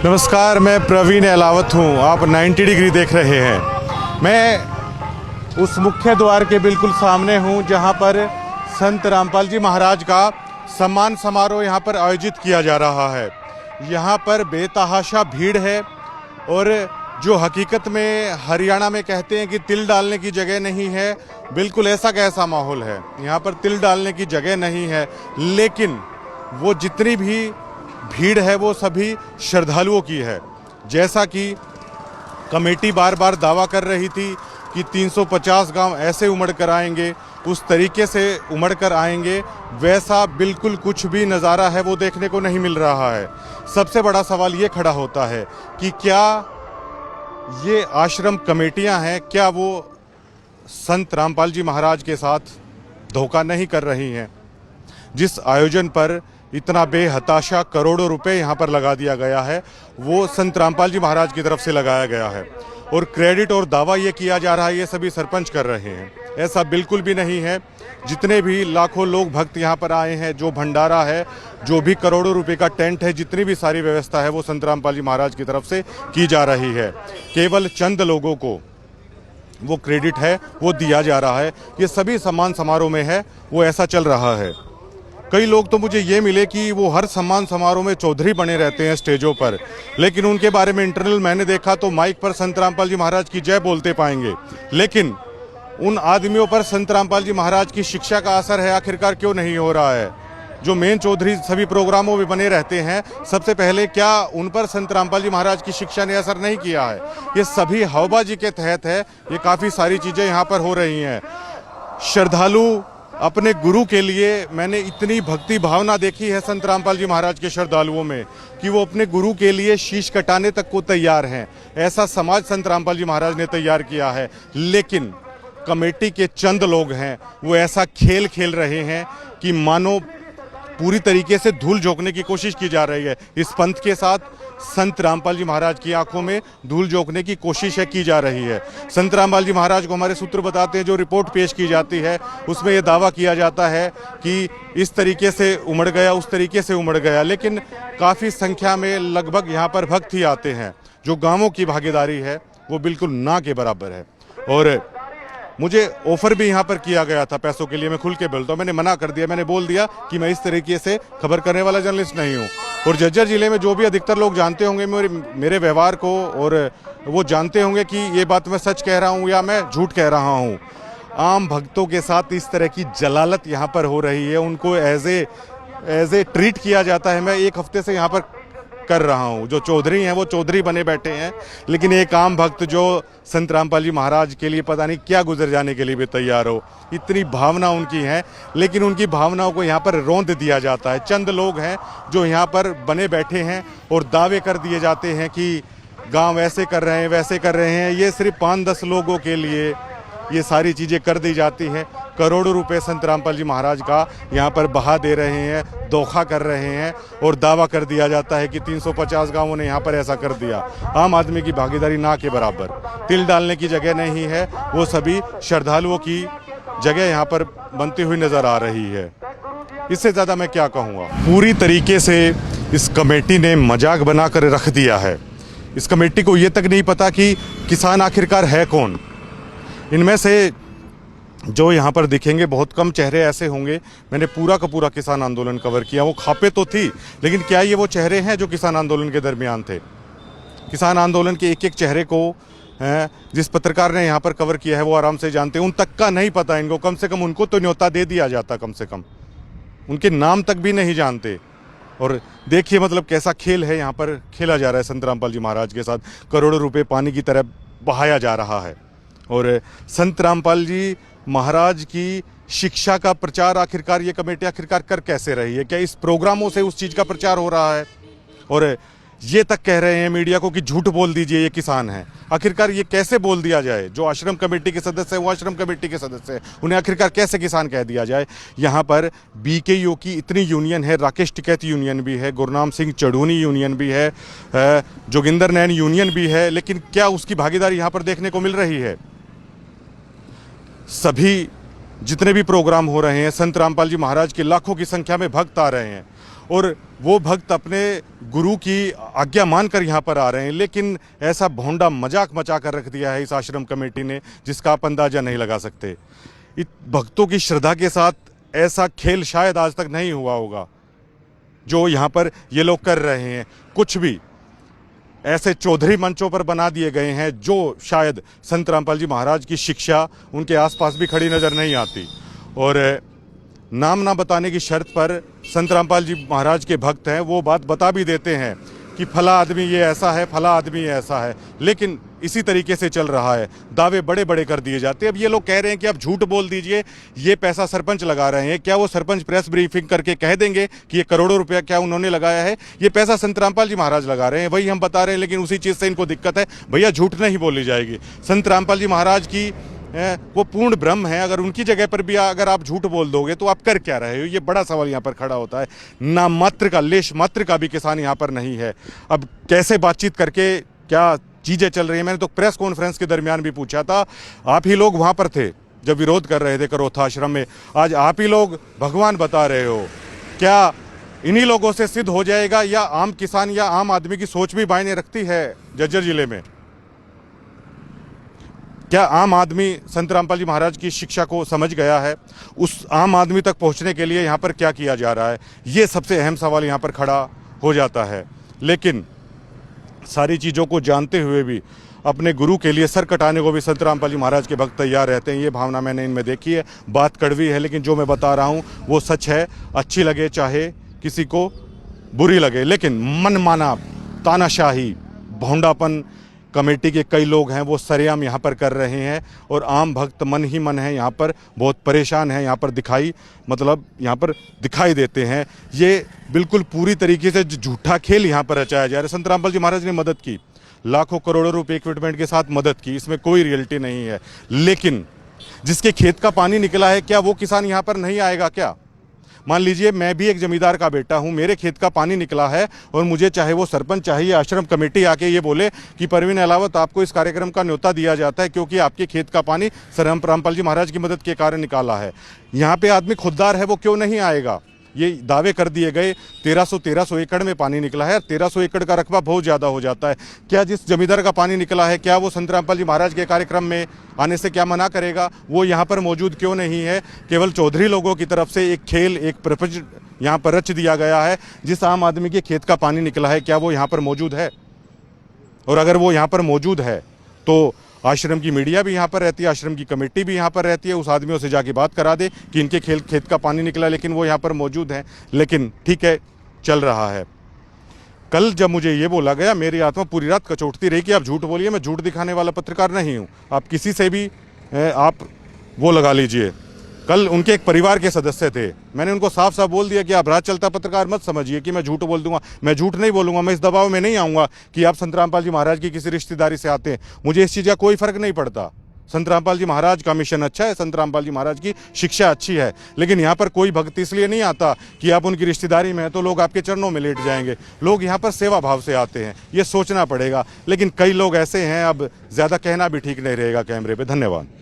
नमस्कार, मैं प्रवीण अहलावत हूँ। आप 90 डिग्री देख रहे हैं। मैं उस मुख्य द्वार के बिल्कुल सामने हूँ जहाँ पर संत रामपाल जी महाराज का सम्मान समारोह यहाँ पर आयोजित किया जा रहा है। यहाँ पर बेतहाशा भीड़ है और जो हकीकत में हरियाणा में कहते हैं कि तिल डालने की जगह नहीं है, बिल्कुल ऐसा कैसा माहौल है। यहाँ पर तिल डालने की जगह नहीं है, लेकिन वो जितनी भी भीड़ है वो सभी श्रद्धालुओं की है। जैसा कि कमेटी बार बार दावा कर रही थी कि 350 गांव ऐसे उमड़ कर आएंगे, उस तरीके से उमड़ कर आएंगे, वैसा बिल्कुल कुछ भी नज़ारा है वो देखने को नहीं मिल रहा है। सबसे बड़ा सवाल ये खड़ा होता है कि क्या ये आश्रम कमेटियां हैं, क्या वो संत रामपाल जी महाराज के साथ धोखा नहीं कर रही हैं? जिस आयोजन पर इतना बेहताशा करोड़ों रुपए यहाँ पर लगा दिया गया है, वो संत रामपाल जी महाराज की तरफ से लगाया गया है और क्रेडिट और दावा ये किया जा रहा है ये सभी सरपंच कर रहे हैं। ऐसा बिल्कुल भी नहीं है। जितने भी लाखों लोग भक्त यहाँ पर आए हैं, जो भंडारा है, जो भी करोड़ों रुपए का टेंट है, जितनी भी सारी व्यवस्था है वो संत रामपाल जी महाराज की तरफ से की जा रही है। केवल चंद लोगों को वो क्रेडिट है वो दिया जा रहा है। ये सभी सम्मान समारोह में है वो ऐसा चल रहा है। कई लोग तो मुझे ये मिले कि वो हर सम्मान समारोह में चौधरी बने रहते हैं स्टेजों पर, लेकिन उनके बारे में इंटरनल मैंने देखा तो माइक पर संत रामपाल जी महाराज की जय बोलते पाएंगे, लेकिन उन आदमियों पर संत रामपाल जी महाराज की शिक्षा का असर है आखिरकार क्यों नहीं हो रहा है? जो मेन चौधरी सभी प्रोग्रामों में बने रहते हैं, सबसे पहले क्या उन पर संत रामपाल जी महाराज की शिक्षा ने असर नहीं किया है? ये सभी हवाबाजी के तहत है। ये काफ़ी सारी चीज़ें यहाँ पर हो रही हैं। श्रद्धालु अपने गुरु के लिए, मैंने इतनी भक्ति भावना देखी है संत रामपाल जी महाराज के श्रद्धालुओं में कि वो अपने गुरु के लिए शीश कटाने तक को तैयार हैं। ऐसा समाज संत रामपाल जी महाराज ने तैयार किया है। लेकिन कमेटी के चंद लोग हैं वो ऐसा खेल खेल रहे हैं कि मानो पूरी तरीके से धूल झोंकने की कोशिश की जा रही है। इस पंथ के साथ संत रामपाल जी महाराज की आंखों में धूल झोंकने की कोशिश की जा रही है। संत रामपाल जी महाराज को हमारे सूत्र बताते हैं, जो रिपोर्ट पेश की जाती है उसमें यह दावा किया जाता है कि इस तरीके से उमड़ गया, उस तरीके से उमड़ गया, लेकिन काफ़ी संख्या में लगभग यहाँ पर भक्त ही आते हैं। जो गाँवों की भागीदारी है वो बिल्कुल ना के बराबर है। और मुझे ऑफर भी यहाँ पर किया गया था पैसों के लिए, मैं खुल के बोलता हूँ, मैंने मना कर दिया। मैंने बोल दिया कि मैं इस तरीके से खबर करने वाला जर्नलिस्ट नहीं हूँ। और झज्जर जिले में जो भी अधिकतर लोग जानते होंगे मेरे व्यवहार को, और वो जानते होंगे कि ये बात मैं सच कह रहा हूँ या मैं झूठ कह रहा हूँ। आम भक्तों के साथ इस तरह की जलालत यहाँ पर हो रही है, उनको एज ए ट्रीट किया जाता है। मैं एक हफ्ते से यहाँ पर कर रहा हूँ। जो चौधरी हैं वो चौधरी बने बैठे हैं, लेकिन एक आम भक्त जो संत रामपाल जी महाराज के लिए पता नहीं क्या गुजर जाने के लिए भी तैयार हो, इतनी भावना उनकी है, लेकिन उनकी भावनाओं को यहाँ पर रौंद दिया जाता है। चंद लोग हैं जो यहाँ पर बने बैठे हैं और दावे कर दिए जाते हैं कि गांव ऐसे कर रहे हैं, वैसे कर रहे हैं। ये सिर्फ 5-10 लोगों के लिए ये सारी चीज़ें कर दी जाती हैं। करोड़ों रुपए संत रामपाल जी महाराज का यहाँ पर बहा दे रहे हैं, धोखा कर रहे हैं और दावा कर दिया जाता है कि 350 गांवों ने यहाँ पर ऐसा कर दिया। आम आदमी की भागीदारी ना के बराबर। तिल डालने की जगह नहीं है, वो सभी श्रद्धालुओं की जगह यहाँ पर बनती हुई नज़र आ रही है। इससे ज़्यादा मैं क्या कहूँगा। पूरी तरीके से इस कमेटी ने मजाक बना कर रख दिया है। इस कमेटी को ये तक नहीं पता कि किसान आखिरकार है कौन। इनमें से जो यहाँ पर दिखेंगे बहुत कम चेहरे ऐसे होंगे। मैंने पूरा का पूरा किसान आंदोलन कवर किया। वो खापे तो थी, लेकिन क्या ये वो चेहरे हैं जो किसान आंदोलन के दरमियान थे? किसान आंदोलन के एक एक चेहरे को जिस पत्रकार ने यहाँ पर कवर किया है वो आराम से जानते हैं। उन तक का नहीं पता इनको। कम से कम उनको तो न्योता दे दिया जाता, कम से कम उनके नाम तक भी नहीं जानते। और देखिए मतलब कैसा खेल है यहाँ पर खेला जा रहा है संत रामपाल जी महाराज के साथ। करोड़ों रुपये पानी की तरह बहाया जा रहा है। और संत रामपाल जी महाराज की शिक्षा का प्रचार आखिरकार ये कमेटी आखिरकार कर कैसे रही है? क्या इस प्रोग्रामों से उस चीज़ का प्रचार हो रहा है? और ये तक कह रहे हैं मीडिया को कि झूठ बोल दीजिए, ये किसान हैं। आखिरकार ये कैसे बोल दिया जाए? जो आश्रम कमेटी के सदस्य हैं वो आश्रम कमेटी के सदस्य हैं, उन्हें आखिरकार कैसे किसान कह दिया जाए? यहाँ पर बीकेयू की इतनी यूनियन है, राकेश टिकैत यूनियन भी है, गुरनाम सिंह चढ़ूनी यूनियन भी है, जोगिंदर नैन यूनियन भी है, लेकिन क्या उसकी भागीदारी यहाँ पर देखने को मिल रही है? सभी जितने भी प्रोग्राम हो रहे हैं, संत रामपाल जी महाराज के लाखों की संख्या में भक्त आ रहे हैं और वो भक्त अपने गुरु की आज्ञा मानकर यहाँ पर आ रहे हैं, लेकिन ऐसा भोंडा मजाक मचा कर रख दिया है इस आश्रम कमेटी ने जिसका आप अंदाजा नहीं लगा सकते। इन भक्तों की श्रद्धा के साथ ऐसा खेल शायद आज तक नहीं हुआ होगा जो यहाँ पर ये लोग कर रहे हैं। कुछ भी ऐसे चौधरी मंचों पर बना दिए गए हैं जो शायद संत रामपाल जी महाराज की शिक्षा उनके आसपास भी खड़ी नजर नहीं आती। और नाम ना बताने की शर्त पर संत रामपाल जी महाराज के भक्त हैं, वो बात बता भी देते हैं कि फला आदमी ये ऐसा है, फला आदमी ये ऐसा है, लेकिन इसी तरीके से चल रहा है। दावे बड़े बड़े कर दिए जाते हैं। अब ये लोग कह रहे हैं कि आप झूठ बोल दीजिए, ये पैसा सरपंच लगा रहे हैं। क्या वो सरपंच प्रेस ब्रीफिंग करके कह देंगे कि ये करोड़ों रुपया क्या उन्होंने लगाया है? ये पैसा संत रामपाल जी महाराज लगा रहे हैं, वही हम बता रहे हैं, लेकिन उसी चीज़ से इनको दिक्कत है। भैया झूठ नहीं बोली जाएगी। संत रामपाल जी महाराज की वो पूर्ण ब्रह्म है। अगर उनकी जगह पर भी अगर आप झूठ बोल दोगे तो आप कर क्या रहे हो? ये बड़ा सवाल यहाँ पर खड़ा होता है। ना मात्र का, लेश मात्र का भी किसान यहाँ पर नहीं है। अब कैसे बातचीत करके क्या चीज़ें चल रही हैं? मैंने तो प्रेस कॉन्फ्रेंस के दरमियान भी पूछा था, आप ही लोग वहाँ पर थे जब विरोध कर रहे थे करोथा आश्रम में, आज आप ही लोग भगवान बता रहे हो। क्या इन्हीं लोगों से सिद्ध हो जाएगा या आम किसान या आम आदमी की सोच भी मायने रखती है? झज्जर जिले में क्या आम आदमी संत रामपाल जी महाराज की शिक्षा को समझ गया है? उस आम आदमी तक पहुंचने के लिए यहाँ पर क्या किया जा रहा है? ये सबसे अहम सवाल यहाँ पर खड़ा हो जाता है। लेकिन सारी चीज़ों को जानते हुए भी अपने गुरु के लिए सर कटाने को भी संत रामपाल जी महाराज के भक्त तैयार रहते हैं। ये भावना मैंने इनमें देखी है। बात कड़वी है, लेकिन जो मैं बता रहा हूँ वो सच है। अच्छी लगे चाहे किसी को बुरी लगे, लेकिन मनमाना तानाशाही भोंडापन कमेटी के कई लोग हैं वो सरेआम यहाँ पर कर रहे हैं। और आम भक्त मन ही मन है यहाँ पर, बहुत परेशान है यहाँ पर, यहाँ पर दिखाई देते हैं। ये बिल्कुल पूरी तरीके से झूठा खेल यहाँ पर रचाया जा रहा है। संत रामपाल जी महाराज ने मदद की, लाखों करोड़ों रुपए इक्विपमेंट के साथ मदद की, इसमें कोई रियलिटी नहीं है। लेकिन जिसके खेत का पानी निकला है, क्या वो किसान यहाँ पर नहीं आएगा क्या? मान लीजिए मैं भी एक जमींदार का बेटा हूं, मेरे खेत का पानी निकला है और मुझे चाहे वो सरपंच चाहे या आश्रम कमेटी आके ये बोले कि परवीन अहलावत आपको इस कार्यक्रम का न्योता दिया जाता है क्योंकि आपके खेत का पानी संत रामपाल जी महाराज की मदद के कारण निकाला है। यहाँ पे आदमी खुददार है, वो क्यों नहीं आएगा? ये दावे कर दिए गए 1300 एकड़ में पानी निकला है। 1300 एकड़ का रकबा बहुत ज़्यादा हो जाता है। क्या जिस जमींदार का पानी निकला है, क्या वो संत रामपाल जी महाराज के कार्यक्रम में आने से क्या मना करेगा? वो यहाँ पर मौजूद क्यों नहीं है? केवल चौधरी लोगों की तरफ से एक खेल, एक प्रपंच यहाँ पर रच दिया गया है। जिस आम आदमी के खेत का पानी निकला है, क्या वो यहाँ पर मौजूद है? और अगर वो यहाँ पर मौजूद है तो आश्रम की मीडिया भी यहाँ पर रहती है, आश्रम की कमेटी भी यहाँ पर रहती है, उस आदमियों से जाके बात करा दे कि इनके खेत का पानी निकला, लेकिन वो यहाँ पर मौजूद हैं। लेकिन ठीक है, चल रहा है। कल जब मुझे ये बोला गया, मेरी आत्मा पूरी रात कचोटती रही कि आप झूठ बोलिए। मैं झूठ दिखाने वाला पत्रकार नहीं हूँ। आप किसी से भी आप वो लगा लीजिए। कल उनके एक परिवार के सदस्य थे, मैंने उनको साफ साफ बोल दिया कि आप रात चलता पत्रकार मत समझिए कि मैं झूठ बोल दूंगा। मैं झूठ नहीं बोलूंगा, मैं इस दबाव में नहीं आऊँगा कि आप संत रामपाल जी महाराज की किसी रिश्तेदारी से आते हैं। मुझे इस चीज़ का कोई फ़र्क नहीं पड़ता। संत रामपाल जी महाराज का मिशन अच्छा है, संत रामपाल जी महाराज की शिक्षा अच्छी है, लेकिन यहाँ पर कोई भक्त इसलिए नहीं आता कि आप उनकी रिश्तेदारी में हैं तो लोग आपके चरणों में लेट जाएंगे। लोग यहाँ पर सेवा भाव से आते हैं, ये सोचना पड़ेगा। लेकिन कई लोग ऐसे हैं, अब ज़्यादा कहना भी ठीक नहीं रहेगा कैमरे पे। धन्यवाद।